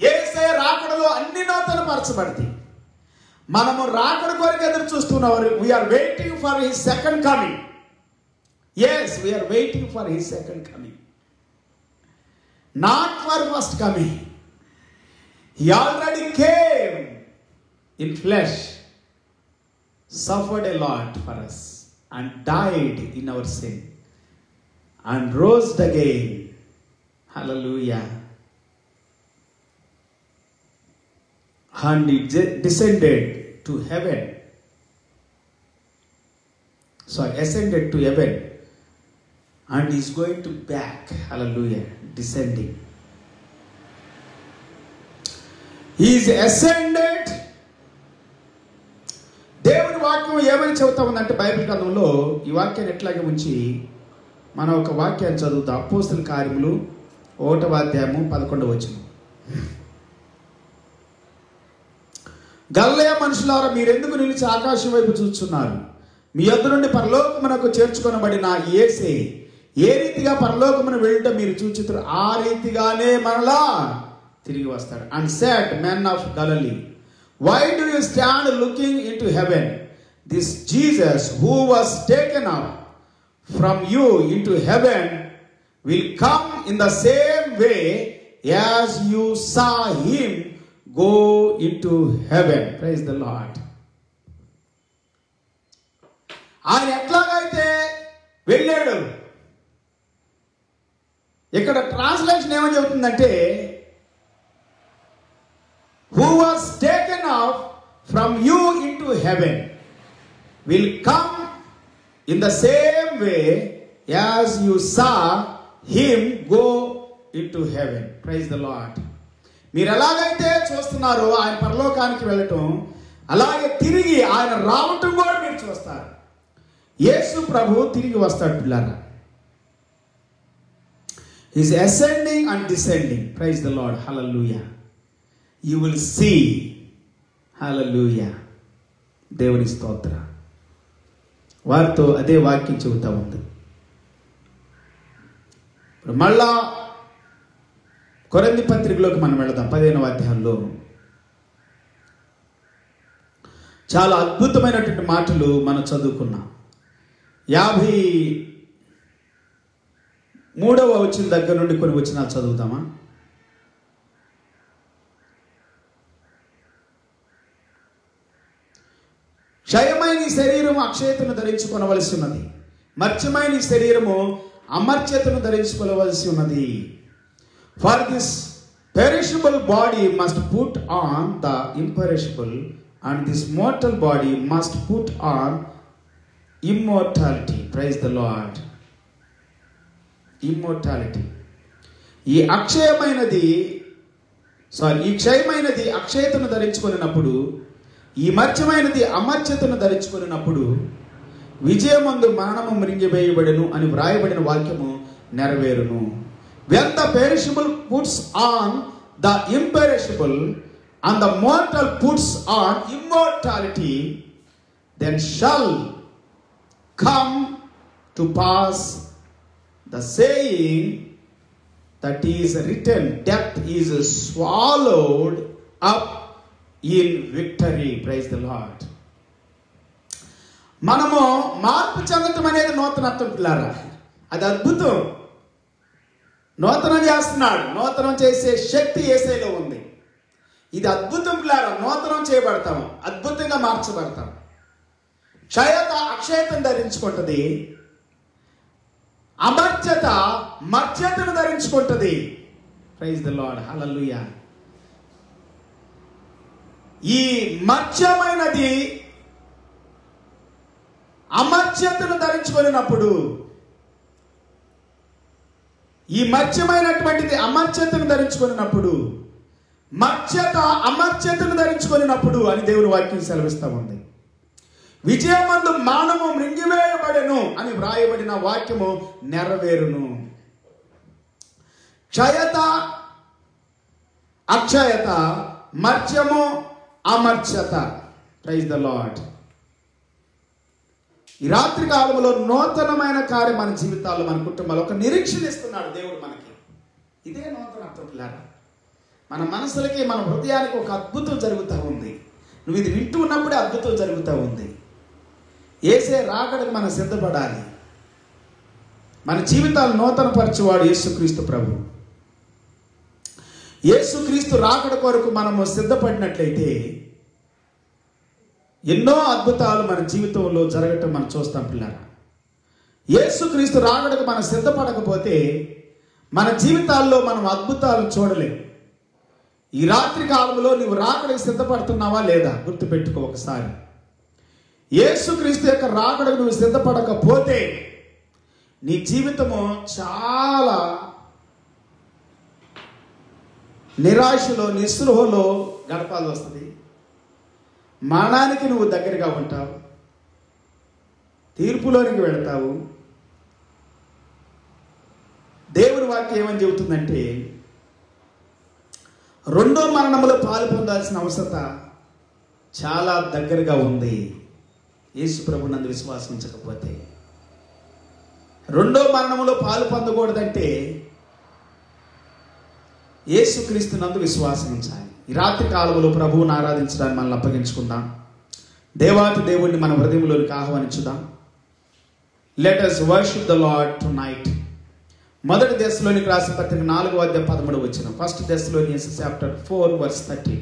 యేసయ్య రాకడలో అన్ని నూతన పరచబడి మనము రాకడ కొరకు ఎదురు చూస్తున్నాం. We are waiting for his second coming. Yes, we are waiting for his second coming. Not for first coming. He already came in flesh, suffered a lot for us, and died in our sin, and rose again. Hallelujah. And he descended to heaven. Ascended to heaven. And he is going to back. Hallelujah. Descending. He is ascended. దేవుని వాక్యం ఏమని చెబుతా ఉందంటే Bible గ్రంథంలో ఈ వాక్యాన్ని ఎట్లాగే ఉంచి మనం ఒక వాక్యాన్ని చదువుతాం. అపోస్తలుల కార్యములు 1వ అధ్యాయము 11వ వచనం. గలిలయ మనుషులారా, మీరెందుకు నిలిచి ఆకాశం వైపు చూస్తున్నారు? మీ యొద్ద నుండి పరలోకమునకు చేర్చుకొనబడిన యేసే ఏ రీతిగా పరలోకమున వెళ్ళుట మీరు చూచుతారు, ఆ రీతిగానే మనలా తిరిగి వస్తాడు. And said, men of Galilee, why do you stand looking into heaven? This Jesus who was taken up from you into heaven will come in the same way as you saw him go into heaven. Praise the Lord. ఆయన ఎట్లాగైతే వెళ్ళాడు, ఇక్కడ translation ఏమని చెబుతుందంటే who was taken off from you into heaven will come in the same way as you saw him go into heaven. Praise the Lord. మీరు ఎలాగైతే చూస్తున్నారో ఆయన పరలోకానికి వెళ్ళటం, అలాగే తిరిగి ఆయన రావటం కూడా మీరు చూస్తారు. యేసు ప్రభు తిరిగి వస్తాడు పిల్లారా. He is ascending and descending. Praise the Lord. Hallelujah. You will see. Hallelujah. దేవుని స్తోత్ర. వారితో అదే వాక్యం చెబుతా ఉంది. ఇప్పుడు మళ్ళా కొరింథీ పత్రికలోకి మనం వెళదాం. 15వ అధ్యాయంలో చాలా అద్భుతమైనటువంటి మాటలు మనం చదువుకున్నాం. 53వ వచనం దగ్గర నుండి కొన్ని వచనాలు చదువుతామా? క్షయమైన ఈ శరీరము అక్షయతను ధరించుకొనవలసి ఉన్నది, మర్త్యమైన ఈ శరీరము అమర్త్యతను ధరించుకోవలసి ఉన్నది. For this perishable body must put on the imperishable, and this mortal body must put on immortality. Praise the Lord. Immortality. ఈ క్షయమైనది అక్షయతను ధరించుకున్నప్పుడు, ఈ మర్త్యమైనది అమర్త్యతను ధరించుకున్నప్పుడు విజయమందు మరణము మృంగివేయబడెను అని వ్రాయబడిన వాక్యము నెరవేరును. When the perishable puts on the imperishable and the mortal puts on immortality, then shall come to pass the saying that is written, death is swallowed up in victory. Praise the Lord. మనము మార్పు చెందటం అనేది నూతనత్వం పిల్లారా. అది అద్భుతం. నూతనం చేస్తున్నాడు. నూతనం చేసే శక్తి యేసయ్యలో ఉంది. ఇది అద్భుతం పిల్లారా. నూతనం చేయబడతాము, అద్భుతంగా మార్చబడతాం. క్షయత అక్షయతను ధరించుకుంటుంది, అమర్త్యత మర్త్యతను ధరించుకుంటుంది. Praise the lord. హల్లెలూయా. ఈ మర్త్యమైనది అమర్త్యతను ధరించుకున్నప్పుడు, ఈ మర్త్యమైనటువంటిది అమర్త్యతను ధరించుకున్నప్పుడు, మర్త్యత అమర్త్యతను ధరించుకున్నప్పుడు అని దేవుని వాక్యం సెలవిస్తా ఉంది. విజయమందు మానము మృంగివేయబడెను అని వ్రాయబడిన వాక్యము నెరవేరును. క్షయత అక్షయత, మర్త్యము అమర్త్యత. Praise the Lord. ఈ రాత్రి కాలంలో నూతనమైన కార్యం మన జీవితాల్లో, మన కుటుంబాల్లో ఒక నిరీక్షణ ఇస్తున్నాడు దేవుడు మనకి. ఇదే నూతనత్వం పిల్లారా. మన మనసులకి, మన హృదయానికి ఒక అద్భుతం జరుగుతూ ఉంది. నువ్వు ఇది వింటూ ఉన్నప్పుడే అద్భుతం జరుగుతూ ఉంది. యేసే రాకడకు మనం సిద్ధపడాలి. మన జీవితాలు నూతనపరచువాడు యేసుక్రీస్తు ప్రభు. యేసుక్రీస్తు రాకడ కొరకు మనము సిద్ధపడినట్లయితే ఎన్నో అద్భుతాలు మన జీవితంలో జరగటం మనం చూస్తాం పిల్లరా. యేసుక్రీస్తు రాకడకు మనం సిద్ధపడకపోతే మన జీవితాల్లో మనం అద్భుతాలు చూడలేము. ఈ రాత్రి కాలంలో నువ్వు రాకడకు సిద్ధపడుతున్నావా లేదా గుర్తుపెట్టుకో ఒకసారి. యేసుక్రీస్తు యొక్క రాకడకు నువ్వు సిద్ధపడకపోతే నీ జీవితము చాలా నిరాశలో, నిస్పృహలో గడపాల్సి వస్తుంది. మరణానికి నువ్వు దగ్గరగా ఉంటావు, తీర్పులోనికి వెళతావు. దేవుని వాక్యం ఏమని చెబుతుందంటే, రెండో మరణంలో పాలు పొందాల్సిన అవసరత చాలా దగ్గరగా ఉంది. యేసు ప్రభునందు విశ్వాసం ఉంచకపోతే రెండో మరణంలో పాలు పొందకూడదంటే యేసుక్రీస్తు నందు విశ్వాసం ఉంచాలి. ఈ రాత్రి కాలంలో ప్రభువుని ఆరాధించడానికి మనల్ని అప్పగించుకుందాం. దేవాతి దేవుడిని మన హృదయంలోనికి ఆహ్వానించుదాం. Let us worship the Lord tonight. మొదటి దశలోనికి రాసిన పత్రిక 4:13 ఫస్ట్ దశలోనియన్స్ చాప్టర్ 4:13.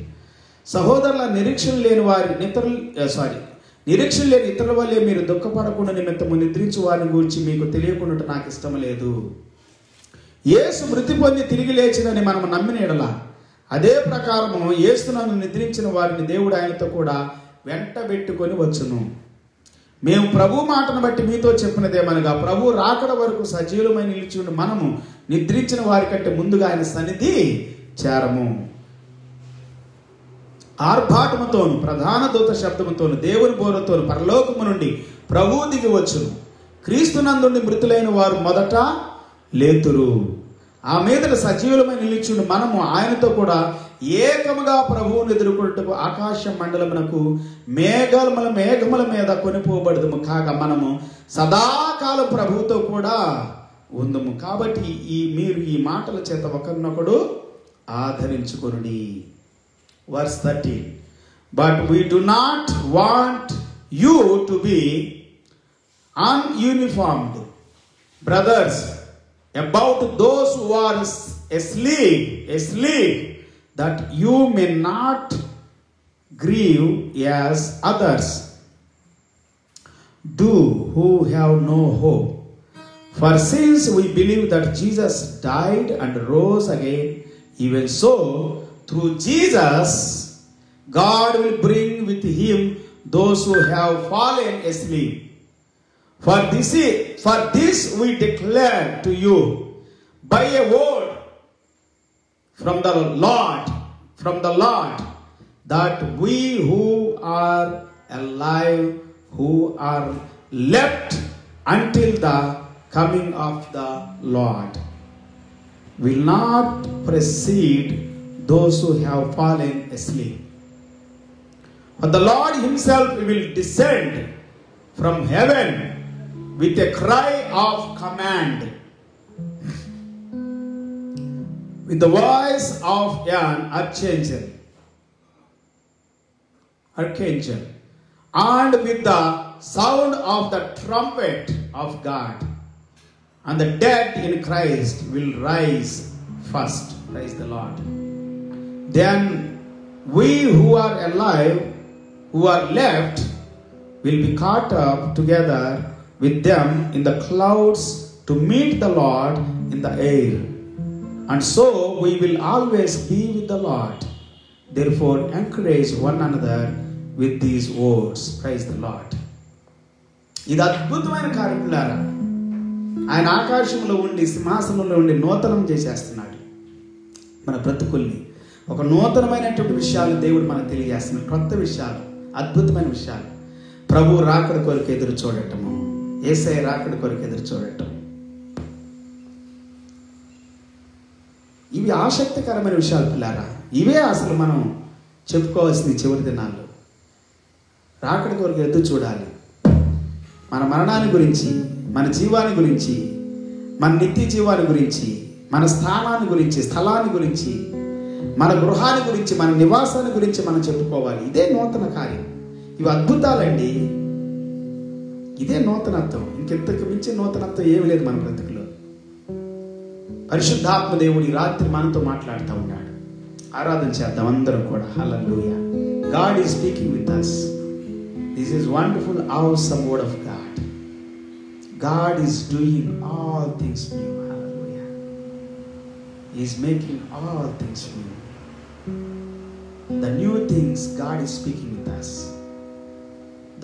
సహోదరుల నిరీక్షణ లేని ఇతరుల వల్లే మీరు దుఃఖపడకుండా నిమిత్తము నిద్రించు వారిని గురించి మీకు తెలియకుండా నాకు ఇష్టం లేదు. యేసు మృతి పొంది తిరిగి లేచినని మనం నమ్మిన ఎడల అదే ప్రకారము యేసునందు నిద్రించిన వారిని దేవుడు ఆయనతో కూడా వెంటబెట్టుకొని వచ్చును. మేము ప్రభు మాటను బట్టి మీతో చెప్పినదేమనగా, ప్రభు రాకడ వరకు సజీవులమై నిలిచి ఉండి మనము నిద్రించిన వారి కంటే ముందుగా ఆయన సన్నిధి చేరము. ఆర్భాటముతోను ప్రధాన దూత శబ్దముతోను దేవుని బోరతోను పరలోకము నుండి ప్రభువు దిగి వచ్చును. క్రీస్తునందుండి మృతులైన వారు మొదట లేతురు. ఆ మీదట సజీవులమై నిలిచుండి మనము ఆయనతో కూడా ఏకముగా ప్రభువును ఎదుర్కొంటకు ఆకాశ మండలమునకు మేఘముల మీద కొనిపోబడదుము. కాగా మనము సదాకాలం ప్రభువుతో కూడా ఉందము. కాబట్టి మీరు ఈ మాటల చేత ఒకరినొకడు ఆదరించుకొనుడి. Verse 13. But we do not want you to be ununiformed, brothers, about those who are asleep, that you may not grieve as others do who have no hope. For since we believe that Jesus died and rose again, even so through Jesus God will bring with him those who have fallen asleep. For this we declare to you by a word from the Lord, that we who are alive, who are left until the coming of the Lord, will not precede those who have fallen asleep. But the Lord himself will descend from heaven with a cry of command, with the voice of an archangel, and with the sound of the trumpet of God, and the dead in Christ will rise first. Praise the Lord. Then we who are alive, who are left, will be caught up together with them in the clouds to meet the Lord in the air. And so we will always be with the Lord. Therefore encourage one another with these words. Praise the Lord. ఇది అద్భుతమైన కార్యములారా. ఆయన ఆకాశంలో ఉండి సింహాసనంలో ఉండి నూతనం చేసేస్తున్నాడు మన బ్రతుకుల్ని. ఒక నూతనమైనటువంటి విషయాలు దేవుడు మనకు తెలియజేస్తున్నాడు. కొత్త విషయాలు, అద్భుతమైన విషయాలు. ప్రభు రాకడ కొరకు ఎదురు చూడటము, యేసయ్య రాకడ కొరకు ఎదురు చూడటం, ఇవి ఆసక్తికరమైన విషయాలు పిల్లారా. ఇవే అసలు మనం చెప్పుకోవాల్సింది చివరి దినాల్లో. రాకడ కొరకు ఎదురు చూడాలి. మన మరణాన్ని గురించి, మన జీవాన్ని గురించి, మన నిత్య జీవాన్ని గురించి, మన స్థానాన్ని గురించి, స్థలాన్ని గురించి, మన గృహాన్ని గురించి, మన నివాసాన్ని గురించి మనం చెప్పుకోవాలి. ఇదే నూతన కార్యం. ఇవి అద్భుతాలండి. ఇదే నూతనత్వం. ఇంకెంతకు మించి నూతనత్వం ఏమి లేదు మన బ్రతుకులో. పరిశుద్ధాత్మ దేవుడు ఈ రాత్రి మనతో మాట్లాడుతూ ఉన్నాడు. ఆరాధన చేద్దాం అందరం కూడా. హల్లెలూయా. God is speaking with us. This is wonderful, awesome word of God. God is doing all things new. Hallelujah. He is making all things new. The new things God is speaking with us.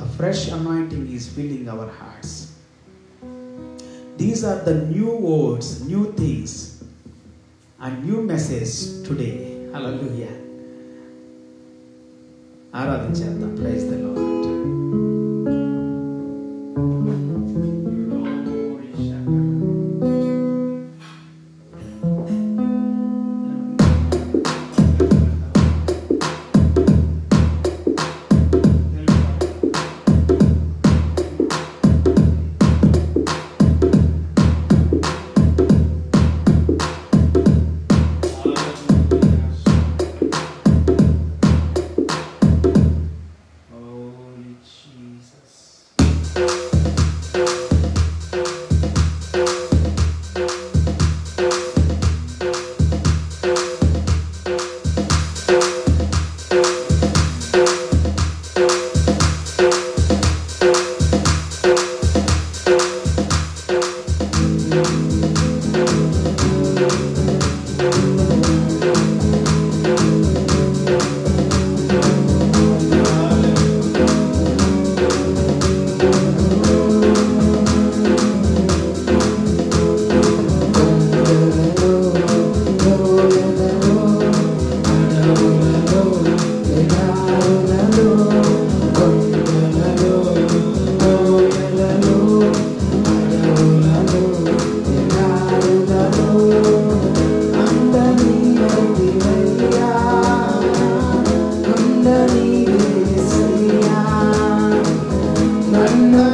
The fresh anointing is filling our hearts. These are the new words, new things, and new message today. Hallelujah. Aradhan cheddam. Praise the Lord.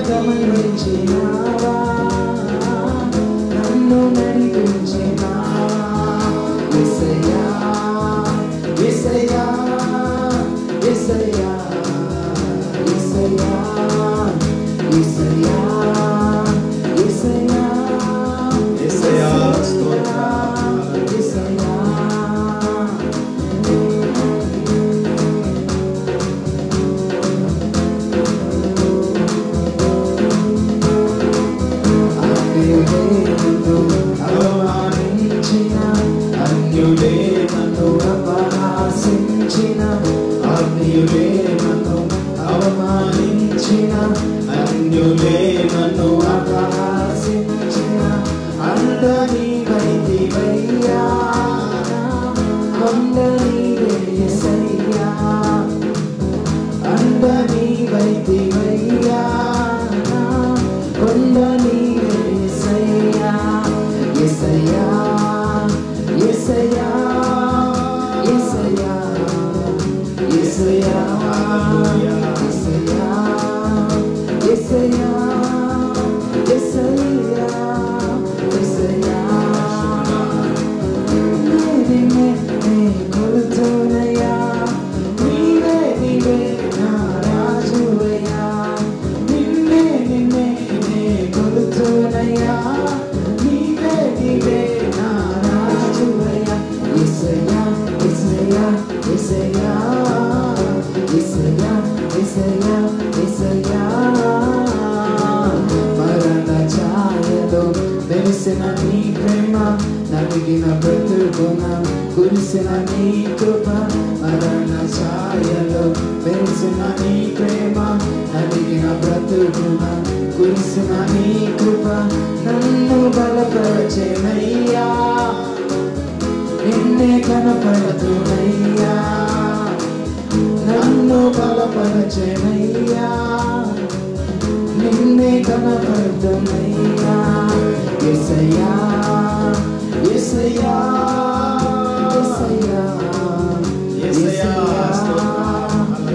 గమనించినావా, నన్ను నడిపించినావా. యేసయ్యా యేసయ్యా యేసయ్యా యేసయ్యా యేసయ్యా యేసయ్యా యేసయ్యా స్తోత్రం. యేసయ్యా అవమానించిన అన్యులే నన్ను అపహాసించిన, అన్యులే నన్ను అవమానించిన, అన్యులే నన్ను అపహాసించిన, అందని వైదివయ్యా కొండని యేసయ్యా, అందని వైదివయ్యా కొండని యేసయ్యా. యేసయ్యా యేసయ్యా యేసయ్యా యేసయ్యా యేసయ్యా యేసయ్యా యేసయ్యా యేసయ్యా. నిన్నే కొలుతున్నయ్యా, నీవే నీవే నా రాజువయ్యా. నిన్నే నిన్నే కొలుతున్నయ్యా, నీవే నీవే నా రాజువయ్యా. యేసయ్యా యేసయ్యా యేసయ్యా యేసయ్యా యేసయ్యా యేసయ్యా. మరణ ఛాయలో వెలిసిన నీ ప్రేమ, నలిగిన బ్రతుకున కురిసిన నీ కృప. మరణ ఛాయలో వెలిసిన నీ ప్రేమ, నలిగిన బ్రతుకున కురిసిన నీ కృప. నన్ను బలపరచెనయ్యా, నిన్నే కనపడుతున్నయ్యా. నన్ను బలపరచెనయ్యా, నిన్నే కనపడుతున్నయ్యా. యేసయ్యా యేసయ్యా యేసయ్యా యేసయ్యా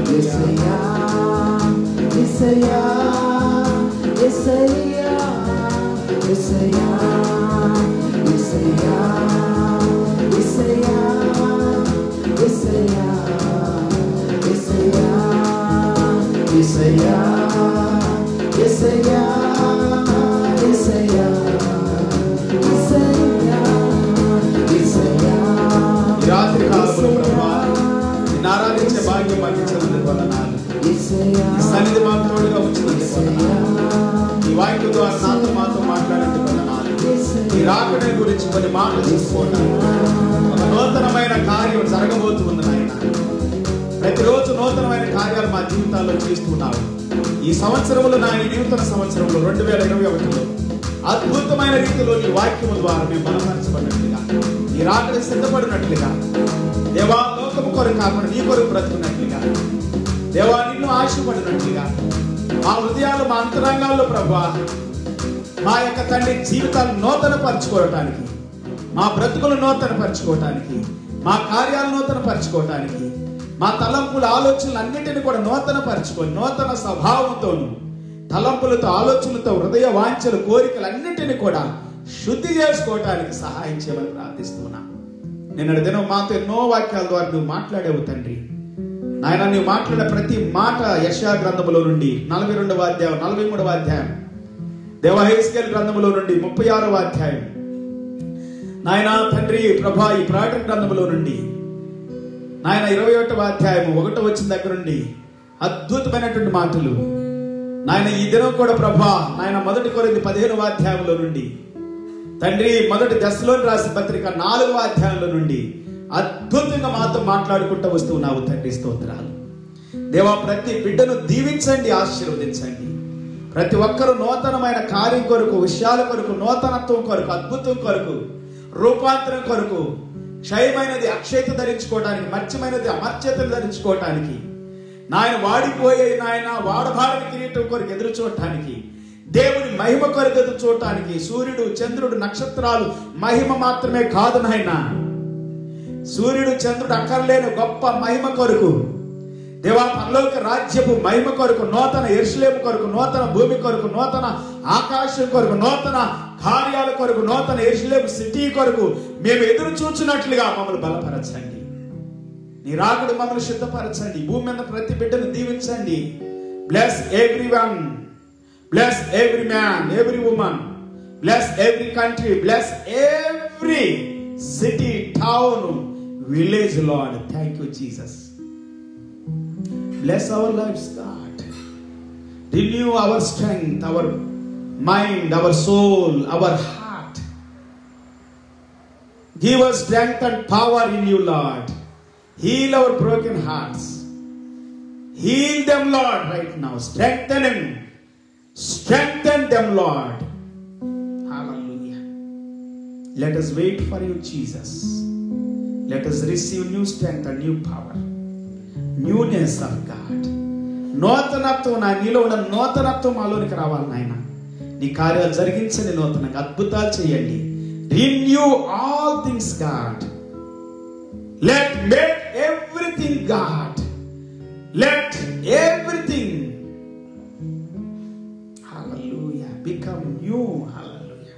యేసయ్యా యేసయ్యా యేసయ్యా యేసయ్యా యేసయ్యా యేసయ్యా యేసయ్యా యేసయ్యా యేసయ్యా యేసయ్యా యేసయ్యా యేసయ్యా. ఈ రాత్రి కాలంలో ప్రభువా నిన్ను ఆరాధించే భాగ్యం మాకు ఇచ్చినందుకు వందనాలు. ఈ సన్నిధి మాకు తోడుగా ఉంచినందుకు వందనాలు. ఈ వాక్యం ద్వారా నాతో మాతో మాట్లాడేందుకు వందనాలు. ఈ రాకడ గురించి కొన్ని మాటలు తీసుకుంటాను. ఒక నూతనమైన కార్యం జరగబోతుంది నాయన. ప్రతిరోజు నూతనమైన కార్యాలు మా జీవితాల్లో చేస్తున్నావు. ఈ సంవత్సరంలో నా ఈ నూతన సంవత్సరంలో 2021లో అద్భుతమైన రీతిలో నీ వాక్యము ద్వారా మేము బలపరచబడినట్లుగా, ఈ రాకడ సిద్ధపడినట్లుగా, దేవా లోకము కొరకు కాకుండా నీ కొరకు బ్రతుకున్నట్లుగా, దేవా నిన్ను ఆశపడినట్లుగా మా హృదయాలు మా అంతరంగాల్లో ప్రభువా మా యొక్క తండ్రి జీవితాలు నూతన పరచుకోవటానికి, మా బ్రతుకులు నూతన పరచుకోవటానికి, మా కార్యాలు నూతన పరచుకోవటానికి, మా తలంపుల ఆలోచనలు అన్నింటినీ కూడా నూతన పరచుకొని నూతన స్వభావంతోను తలంపులతో ఆలోచనలతో హృదయ వాంఛలు కోరికలు అన్నింటినీ కూడా శుద్ధి చేసుకోవటానికి సహాయం చేయమని ప్రార్థిస్తున్నా. నిన్నటి దినం మాతో ఎన్నో వాక్యాల ద్వారా నువ్వు మాట్లాడేవు తండ్రి. నాయన నువ్వు మాట్లాడే ప్రతి మాట యెషయా గ్రంథములో నుండి 42వ అధ్యాయం 43వ అధ్యాయం, యెహెజ్కేలు గ్రంథములో నుండి 36వ అధ్యాయం, నాయన తండ్రి ప్రభా ఈ ప్రకటన గ్రంథములో నుండి నాయన 21వ అధ్యాయం 1వ వచనం దగ్గర నుండి అద్భుతమైనటువంటి మాటలు నాయన ఈ దినం కూడా ప్రభా నాయన 1 కొరింథీ 15వ అధ్యాయంలో నుండి తండ్రి 1 దశలోని రాసిన పత్రిక 4వ అధ్యాయంలో నుండి అద్భుతంగా మాతో మాట్లాడుకుంటూ వస్తున్నావు తండ్రి. స్తోత్రాలు దేవా. ప్రతి బిడ్డను దీవించండి, ఆశీర్వదించండి. ప్రతి ఒక్కరూ నూతనమైన కార్యం కొరకు, విషయాల కొరకు, నూతనత్వం కొరకు, అద్భుతం కొరకు, రూపాంతరం కొరకు, క్షయమైనది అక్షయత ధరించుకోవడానికి, మర్చమైనది అమర్చతను ధరించుకోవటానికి, నాయన వాడిపోయే నాయన వాడబారిన కిరీటం కొరకు ఎదురు చూడటానికి, దేవుని మహిమ కొరకు ఎదురు చూడటానికి, సూర్యుడు చంద్రుడు నక్షత్రాలు మహిమ మాత్రమే కాదు నాయన, సూర్యుడు చంద్రుడు అక్కర్లేని గొప్ప మహిమ కొరకు దేవా పరలోక రాజ్యపు మహిమ కొరకు, నూతన యెరూషలేము కొరకు, నూతన భూమి కొరకు, నూతన ఆకాశం కొరకు, నూతన కార్యాల కొరకు, నూతన యెరూషలేము సిటీ కొరకు మేము ఎదురు చూచున్నట్లుగా మమ్మల్ని బలపరచండి. నీ రాకడ మమ్మల్ని సిద్ధపరచండి. భూమి మీద ప్రతి బిడ్డను దీవించండి. Bless every one, bless every man, every women, bless every country, bless every city, town, village. Lord, thank you Jesus. Bless our lives, God. Renew our strength, our mind, our soul, our heart. Give us strength and power in you, Lord. Heal our broken hearts. Heal them, Lord, right now. Strengthen them. Strengthen them, Lord. Hallelujah. Let us wait for you, Jesus. Let us receive new strength and new power. Newness of God. నూతనత్వం, నా నీలో ఉన్న నూతనత్వం మాలోనికి రావాలి నాయన. నీ కార్యాలు జరిగించండి, నూతనంగా అద్భుతాలు చేయండి. Renew all things God. Let make everything God. Let everything hallelujah become new. Hallelujah.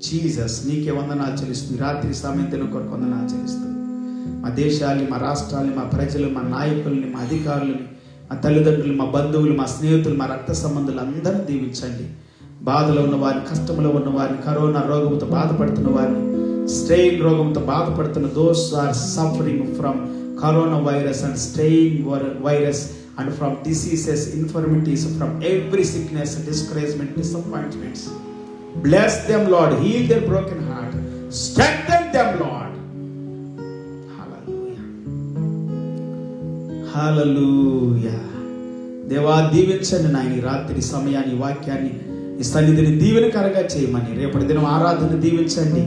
Jesus, నీకే వందనాలు చెల్లిస్తుంది. రాత్రి సమయంలో కొరకు వందనాలు చెల్లిస్తుంది. మా దేశాన్ని, మా రాష్ట్రాన్ని, మా ప్రజలు, మా నాయకుల్ని, మా అధికారులని, మా తల్లిదండ్రులు, మా బంధువులు, మా స్నేహితులు, మా రక్త సంబంధులు అందరూ దీవించండి. బాధలో ఉన్న వారిని, కష్టంలో ఉన్న వారిని, కరోనా రోగంతో బాధపడుతున్న వారిని, స్ట్రెయిన్ రోగంతో బాధపడుతున్న those are suffering from corona virus and strain virus and from diseases, infirmities, from every sickness, discouragement, disappointments. Bless them Lord. Heal their broken heart. Strengthen them Lord. Hallelujah. దేవా, దీవించండి నాయన. రాత్రి సమయాన్ని, వాక్యాన్ని, ఈ సన్నిధిని దీవెనకరంగా చేయమని, రేపటి దినం ఆరాధన దీవించండి.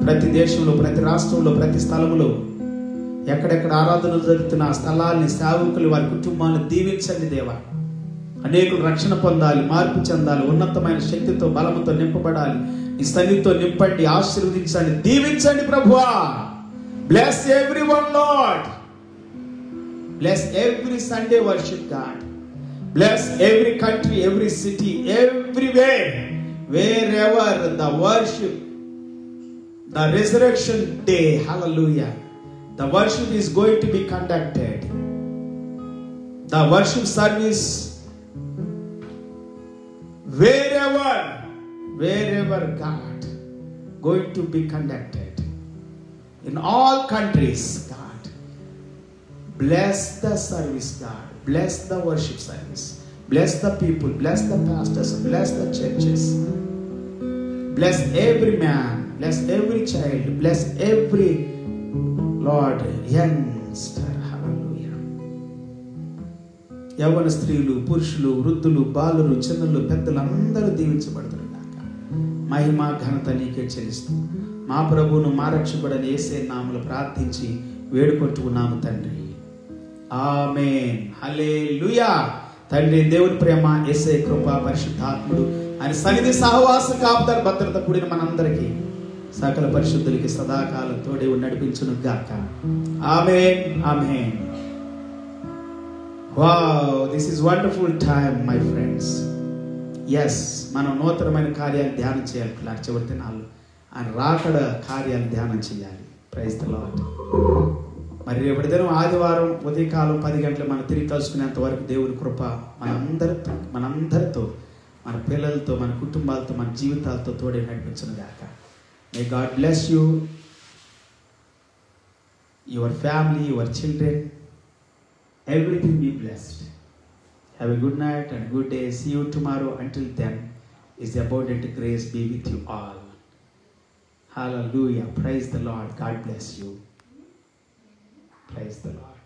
ప్రతి దేశంలో, ప్రతి రాష్ట్రంలో, ప్రతి స్థలంలో ఎక్కడెక్కడ ఆరాధనలు జరుగుతున్న ఆ స్థలాల్ని, సేవకులు, వారి కుటుంబాలను దీవించండి దేవా. అనేకులు రక్షణ పొందాలి, మార్పు చెందాలి, ఉన్నతమైన శక్తితో, బలముతో నింపబడాలి. ఈ సన్నిధితో నింపండి, ఆశీర్వదించండి, దీవించండి ప్రభువా. Bless everyone lord. Bless every Sunday worship, God. Bless every country, every city, everywhere, wherever the worship, the resurrection day, hallelujah, the worship is going to be conducted. The worship service, wherever God, going to be conducted in all countries, God. Bless the service, God. Bless the worship service. Bless the people. Bless the pastors. Bless the churches. Bless every man. Bless every child. Bless every, Lord, youngster. Hallelujah. యవ్వన స్త్రీలు, పురుషులు, వృద్ధులు, బాలురు, చిన్నలు, పెద్దలు అందరూ దీవించబడతారు గాక. మహిమ ఘనత నీకే చెల్లిస్తూ మా ప్రభువును, మా రక్షకుడైన యేసయ్య నామములో ప్రార్థించి వేడుకొంటున్నాము తండ్రి. ఆమేన్. హల్లెలూయా. తండ్రి దేవుని ప్రేమ, యేసయ్య కృప, పరిశుద్ధాత్ముడు ఆయన సన్నిధి, సహవాస, కాపుదల, భద్రత కూడిన మనందరికీ, సకల పరిశుద్ధులకి సదాకాలం తోడే నడిపించును గాక. Amen. Amen. Wow, this is wonderful time my friends. Yes, మనం నూతనమైన కార్యాలు ధ్యానం చేయాలి. చివరి దినాలు ఆయన రాకడ కార్యాలు ధ్యానం చేయాలి. Praise the lord. మరి రేపటి దినం ఆదివారం ఉదయకాలం 10 గంటలు మనం తిరిగి కలుసుకునేంత వరకు దేవుని కృప మనందరితో, మన పిల్లలతో, మన కుటుంబాలతో, మన జీవితాలతో తోడే నడిపించును గాక. May God bless you, your family, your children, everything be blessed. Have a good night and good day. See you tomorrow. Until then, His abundant grace be with you all. Hallelujah. Praise the Lord. God bless you. Praise the Lord.